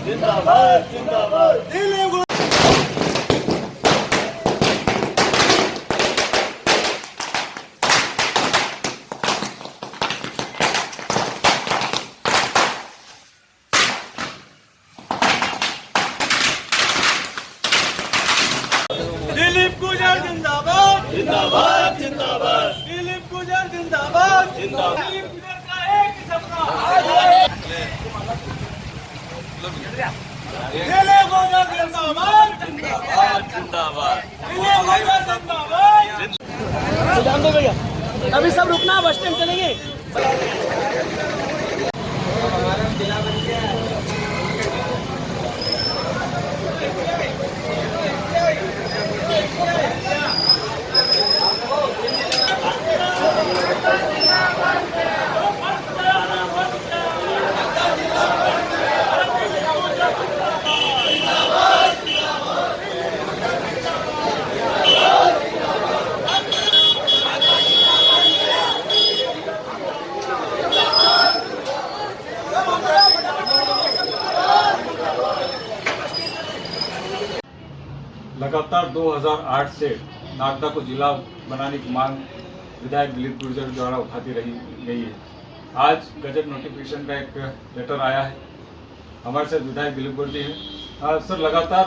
जिंदाबाद जिंदाबाद। दिलीप गुजर जिंदाबाद जिंदाबाद जिंदाबाद दिलीप गुजर जिंदाबाद जिंदाबाद। दिलीप गुजर का एक ही सपना दिलीप गुजर जिंदाबाद जिंदाबाद जिंदाबाद। दिलीप गुजर जिंदाबाद। अभी सब रुकना, बस स्टैंड चलेंगे। लगातार 2008 से नागदा को जिला बनाने की मांग विधायक दिलीप गुर्जर द्वारा उठाती रही गई है। आज गजट नोटिफिकेशन का एक लेटर आया है। हमारे साथ विधायक दिलीप गुर्जर हैं। सर, लगातार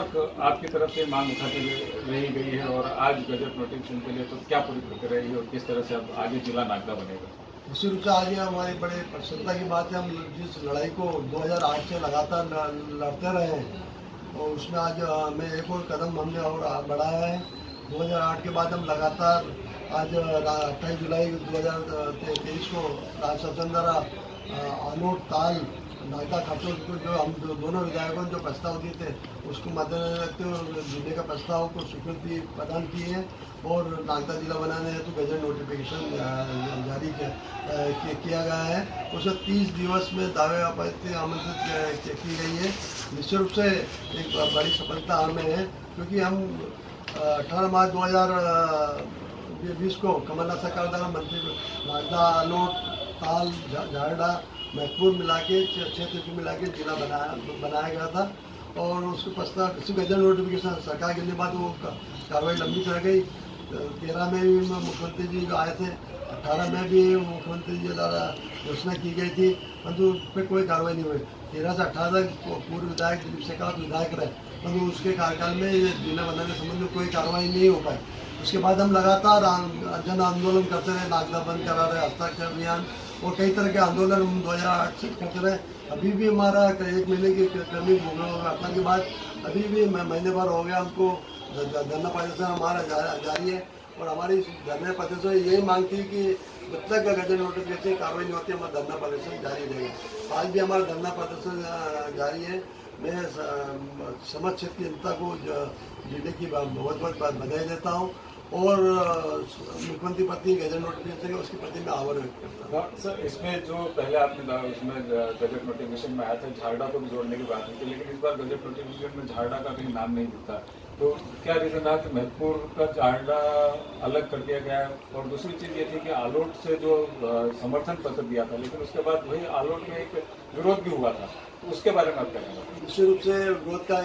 आपकी तरफ से मांग उठाती रही गई है और आज गजट नोटिफिकेशन के लिए तो क्या पूरी प्रक्रिया रही है और किस तरह से अब आगे जिला नागदा बनेगा? निश्चित रूप से आज ये हमारी बड़े प्रसन्नता की बात है। हम जिस लड़ाई को 2008 से लगातार लड़ते रहे हैं और उसमें आज हमें एक और कदम हमने और बढ़ाया है। 2008 के बाद हम लगातार आज 28 जुलाई 2023 को राज्य शासन द्वारा आलोट ताल नागदा खाचों को जो हम दोनों विधायकों ने जो प्रस्ताव दिए थे उसको मद्देनजर रखते हुए जिले का प्रस्ताव को स्वीकृति प्रदान की है और नागदा जिला बनाने हेतु गजट नोटिफिकेशन जारी किया गया है। उसे 30 दिवस में दावे आपत्ति आमंत्रित की गई है। निश्चित रूप से एक बड़ी सफलता हमें है क्योंकि हम 18 मार्च 2020 को कमलनाथ सरकार द्वारा मंत्री नागदा आलोट ताल झारडा महकपुर मिला के 6 क्षेत्र मिला के जिला बनाया गया था और उसके पश्चात गजट नोटिफिकेशन सरकार गिरने के बाद वो कार्रवाई लंबी चल गई। 13 में भी मुख्यमंत्री जी आए थे, 18 में भी मुख्यमंत्री जी द्वारा घोषणा की गई थी, परंतु उस पर कोई कार्रवाई नहीं हुई। 13 से 18 तक पूर्व विधायक दिलीप शेखावत विधायक रहे, परंतु उसके कार्यकाल में जिला बनाने के संबंध में कोई कार्रवाई नहीं हो पाई। उसके बाद हम लगातार जन आंदोलन करते रहे, नागदा बंद करा रहे, हस्ताक्षर अभियान और कई तरह के आंदोलन हम 2008 से करते रहे। अभी भी हमारा 1 महीने की क्रमिक घटना के बाद अभी भी महीने भर हो गया हमको धरना प्रदर्शन हमारा जारी है और हमारी धरना प्रदर्शन यही मांग थी कि जब तक गजट नोटिफिकेशन कार्रवाई नहीं होती हमारा धरना प्रदर्शन जारी रहेगा। आज भी हमारा धरना प्रदर्शन जारी है। मैं समस्त क्षेत्र की जनता को जिले की बहुत बहुत बधाई देता हूँ और मुख्यमंत्री पति गजट नोटिफिकेशन है उसके प्रति मैं आभार व्यक्त करता हूँ। सर, इसमें जो पहले आपने उसमें गजट नोटिफिकेशन में आया था झारडा को भी जोड़ने की बात थी, लेकिन इस बार गजट नोटिफिकेशन में झारडा का भी नाम नहीं दिखता, तो क्या रीजन रहा कि महकपुर का झारडा अलग कर दिया गया है? और दूसरी चीज़ ये थी कि आलोट से जो समर्थन पत्र दिया था, लेकिन उसके बाद वही आलोट में एक विरोध भी हुआ था, तो उसके बारे में आप क्या कहेंगे? निश्चित रूप से विरोध का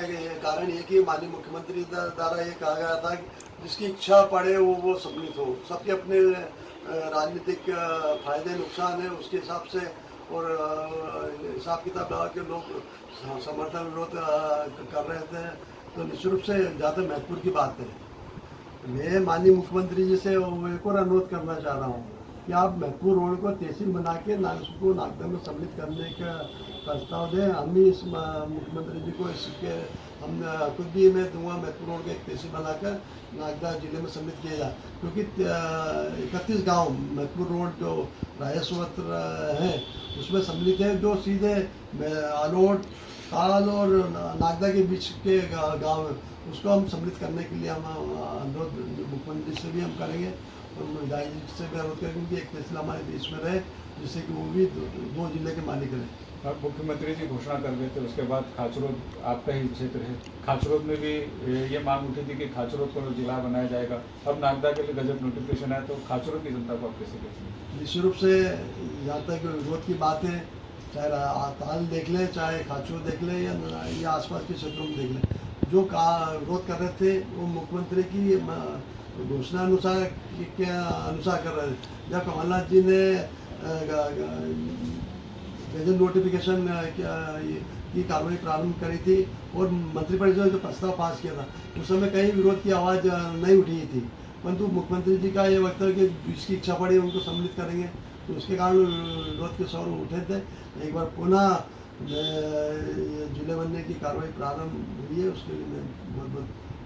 कारण ये कि माननीय मुख्यमंत्री द्वारा ये कहा गया था कि जिसकी इच्छा पड़े वो सम्मिलित हो। सबके अपने राजनीतिक फायदे नुकसान है, उसके हिसाब से और हिसाब किताब लगा के लोग समर्थन विरोध कर रहे थे। तो निश्चित रूप से जहाँ तक महत्वपूर्ण की बात है, मैं माननीय मुख्यमंत्री जी से एक और अनुरोध करना चाह रहा हूँ कि आप महकपुर रोड को तहसील बना के उसको नागदा में सम्मिलित करने का प्रस्ताव दें। हम भी इस मुख्यमंत्री जी को इसके हम खुद भी मैं दूंगा महकपुर रोड का एक तहसील बनाकर नागदा जिले में सम्मिलित किया जाए, क्योंकि 31 गांव महकपुर रोड जो राजस्व है उसमें सम्मिलित है, जो सीधे आलोट ताल और नागदा के बीच के गांव है, उसको हम सम्मिलित करने के लिए हम अनुरोध मुख्यमंत्री से भी हम करेंगे और विधायक जी से भी अनुरोध करेंगे कि एक तहसील हमारे देश में रहे जिससे कि वो भी दो जिले के मालिक रहे। मुख्यमंत्री जी घोषणा कर देते, उसके बाद खाचरोद आपका ही क्षेत्र है, खाचरोद में भी ये मांग उठी थी कि खाचरोद को जिला बनाया जाएगा। अब नागदा के लिए गजट नोटिफिकेशन है, तो खाचरोद की जनता को आप कैसे कहते हैं? निश्चित रूप से जहाँ तक विरोध की बात है, चाहे ताल देख ले, चाहे खाचू देख ले, या आसपास के क्षेत्रों में देख ले, जो विरोध कर रहे थे वो मुख्यमंत्री की घोषणा अनुसार के अनुसार कर रहे थे। जब कमलनाथ जी ने गजट नोटिफिकेशन की कार्रवाई प्रारंभ करी थी और मंत्रिपरिषद ने जो प्रस्ताव पास किया था, उस समय कहीं विरोध की आवाज़ नहीं उठी थी, परंतु मुख्यमंत्री जी का ये वक्तव्य कि जिसकी इच्छा पड़ी उनको सम्मिलित करेंगे, तो उसके कारण विरोध के स्वर उठे थे। एक बार पुनः जिले बनने की कार्रवाई प्रारंभ हुई है, उसके लिए मैं बहुत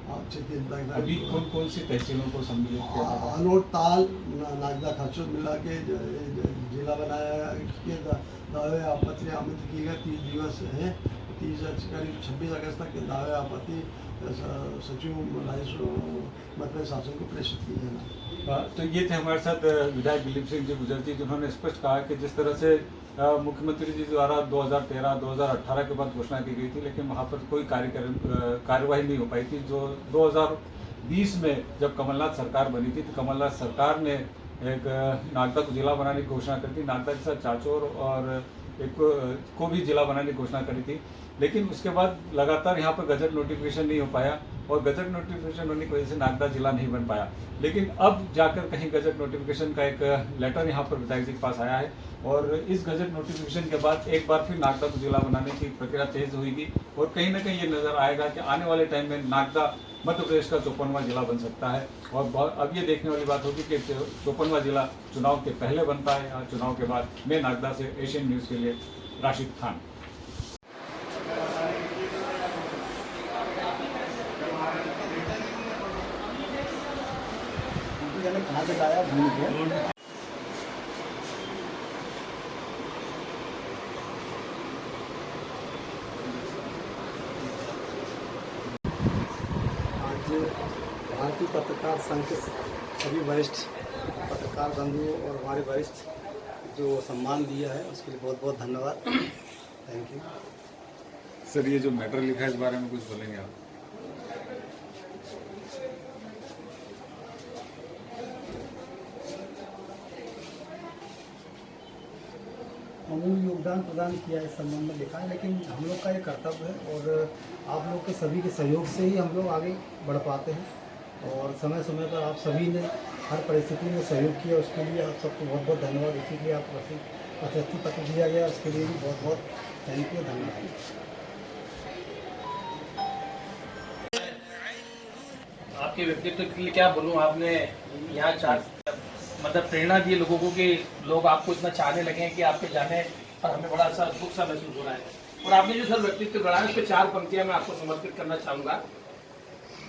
बहुत चिंता। अभी कौन कौन सी तहसीलों को सम्मिलित किया? अनोट, ताल, नागदा, खाचूर मिला के जिला बनाया के दावे आपत्ति आमंत्रित किए गए। 30 दिवस हैं, 30 करीब 26 अगस्त तक के दावे आपत्ति सचिव राजस्व मंत्री शासन को प्रेषित किए जाना। तो ये थे हमारे साथ विधायक दिलीप सिंह जी गुजर जी, जिन्होंने स्पष्ट कहा कि जिस तरह से मुख्यमंत्री जी द्वारा 2013-2018 के बाद घोषणा की गई थी, लेकिन वहाँ पर कोई कार्यवाही नहीं हो पाई थी। जो 2020 में जब कमलनाथ सरकार बनी थी, तो कमलनाथ सरकार ने एक नागदा को जिला बनाने की घोषणा करी थी, नागदा के साथ चाचौर और एक को भी जिला बनाने की घोषणा करी थी, लेकिन उसके बाद लगातार यहाँ पर गजट नोटिफिकेशन नहीं हो पाया और गजट नोटिफिकेशन होने की वजह से नागदा जिला नहीं बन पाया। लेकिन अब जाकर कहीं गजट नोटिफिकेशन का एक लेटर यहाँ पर विधायक जी के पास आया है और इस गजट नोटिफिकेशन के बाद एक बार फिर नागदा को जिला बनाने की प्रक्रिया तेज होगी और कहीं ना कहीं ये नजर आएगा कि आने वाले टाइम में नागदा मध्य प्रदेश का 54वां जिला बन सकता है। और अब ये देखने वाली बात होगी कि 54वां जिला चुनाव के पहले बनता है या चुनाव के बाद। मैं नागदा से एशियन न्यूज़ के लिए राशिद खान। कहाँ से लाया भूल गया। आज भारतीय पत्रकार संघ के सभी वरिष्ठ पत्रकार बंधुओं और हमारे वरिष्ठ जो सम्मान दिया है उसके लिए बहुत बहुत धन्यवाद। Thank you sir. ये जो मैटर लिखा है इस बारे में कुछ बोलेंगे आप? अमूल्य योगदान प्रदान किया इस संबंध में लिखा है, लेकिन हम लोग का ये कर्तव्य है और आप लोग के सभी के सहयोग से ही हम लोग आगे बढ़ पाते हैं और समय समय पर आप सभी ने हर परिस्थिति में सहयोग किया, उसके लिए आप सबको बहुत बहुत धन्यवाद। इसी के लिए आप प्रशस्ति पत्र दिया गया, उसके लिए भी बहुत बहुत थैंक यू, धन्यवाद। आपके व्यक्तित्व के लिए क्या बोलूं, आपने यहाँ मतलब प्रेरणा दी लोगों को कि लोग आपको इतना चाहने लगे हैं कि आपके जाने पर हमें बड़ा सा दुख सा महसूस हो रहा है। और आपने जो सर व्यक्तित्व गढ़ा है उस पर 4 पंक्तियां मैं आपको समर्पित करना चाहूंगा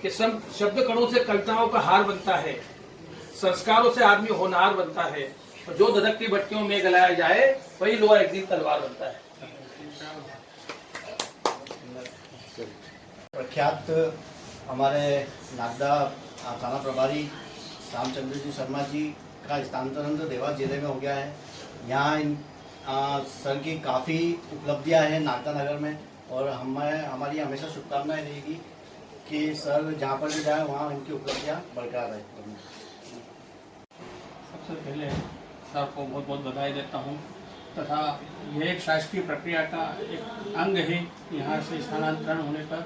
कि शब्द कणों से कविताओं का हार बनता है, संस्कारों से आदमी होनहार बनता है, और जो धधकती भट्टियों में गलाया जाए वही लोहा एक दिन तलवार बनता है। प्रख्यात हमारे नागदा थाना प्रभारी रामचंद्र जी शर्मा जी का स्थानांतरण देवास जिले में हो गया है। यहाँ सर की काफ़ी उपलब्धियां हैं नागदा नगर में और हमारी हमेशा शुभकामनाएं रहेगी कि सर जहाँ पर भी जाए वहाँ इनकी उपलब्धियां बरकरार रहे। सबसे पहले सर को बहुत बहुत बधाई देता हूँ तथा यह एक शासकीय प्रक्रिया का एक अंग है यहाँ से स्थानांतरण होने पर,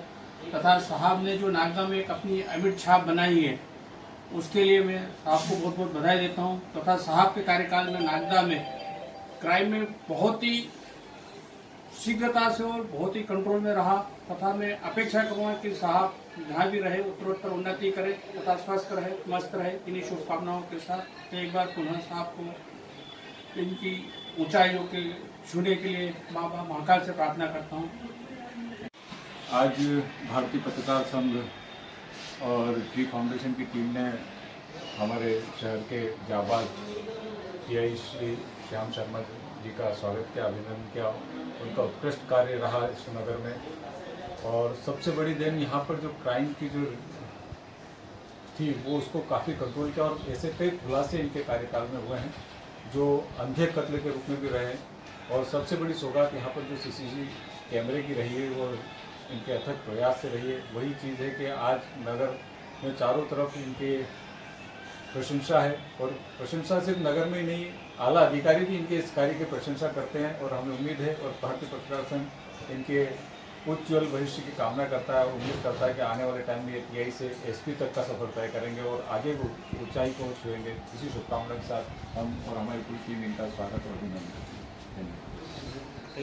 तथा साहब ने जो नागदा में एक अपनी अमिट छाप बनाई है उसके लिए मैं साहब को बहुत बहुत बधाई देता हूँ। तथा साहब के कार्यकाल में नागदा में क्राइम में बहुत ही शीघ्रता से और बहुत ही कंट्रोल में रहा, तथा मैं अपेक्षा करूँगा कि साहब जहाँ भी रहे उत्तरोत्तर उन्नति करे तथा स्वस्थ रहे, मस्त रहे। इन्हीं शुभकामनाओं के साथ एक बार पुनः साहब को इनकी ऊंचाइयों के छूने के लिए बाबा महाकाल से प्रार्थना करता हूँ। आज भारतीय पत्रकार संघ और ट्री फाउंडेशन की टीम ने हमारे शहर के जाबाज पीआई श्री श्याम शर्मा जी का स्वागत किया, अभिनंदन किया। उनका उत्कृष्ट कार्य रहा इस नगर में और सबसे बड़ी देन यहाँ पर जो क्राइम की जो थी वो उसको काफ़ी कंट्रोल किया और ऐसे कई खुलासे इनके कार्यकाल में हुए हैं जो अंधे कत्ल के रूप में भी रहे। और सबसे बड़ी सौगात यहाँ पर जो सीसीटीवी कैमरे की रही है वो इनके अथक प्रयास से रही है। वही चीज़ है कि आज नगर में चारों तरफ इनके प्रशंसा है। और प्रशंसा सिर्फ नगर में ही नहीं, आला अधिकारी भी इनके इस कार्य की प्रशंसा करते हैं और हमें उम्मीद है और भारतीय पत्रकार इनके उज्ज्वल भविष्य की कामना करता है और उम्मीद करता है कि आने वाले टाइम में टीआई से एसपी तक का सफर तय करेंगे और आगे वो ऊंचाई को छुएंगे। इसी शुभकामना के साथ हम और हमारी पूरी टीम इनका स्वागत और अभिनंदन। धन्यवाद।